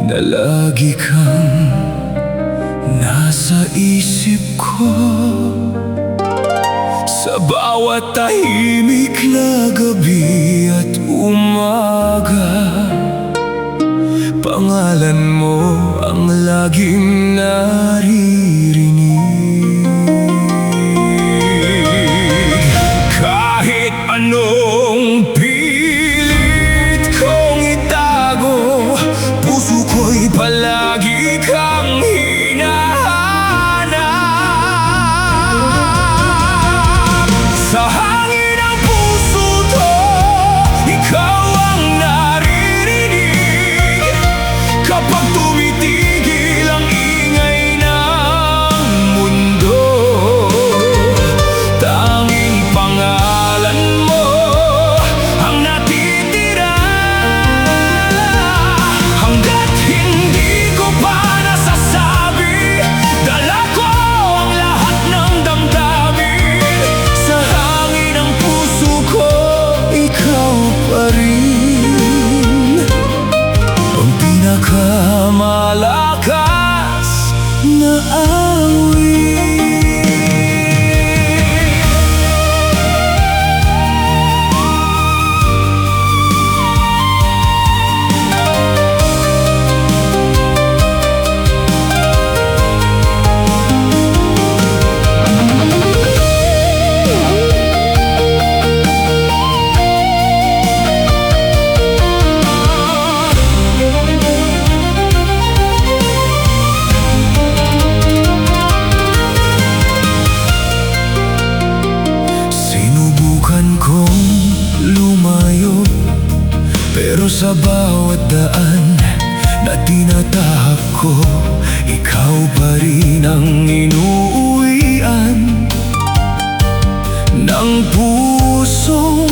na lagi kang nasa isip ko. Sa bawat tahimik na gabi at umaga, pangalan mo ang laging naririnig. Kahit anong pilit kong itago, puso ko'y palagi kang hinahanap. Sa hangin ng puso to, ikaw ang naririnig. Kapag tumitigil ang ingay ng mundo, tanging pangalan mo ang natitira. Hanggat hindi ko pa nasasabi, dala ko ang lahat ng damdamin. Sa hangin ng puso ko, ikaw pa rin ang pinakamalakas na awit. Sinubukan kong lumayo, pero sa bawat daan na tinatahak ko, ikaw pa rin ang inuuwian ng pusong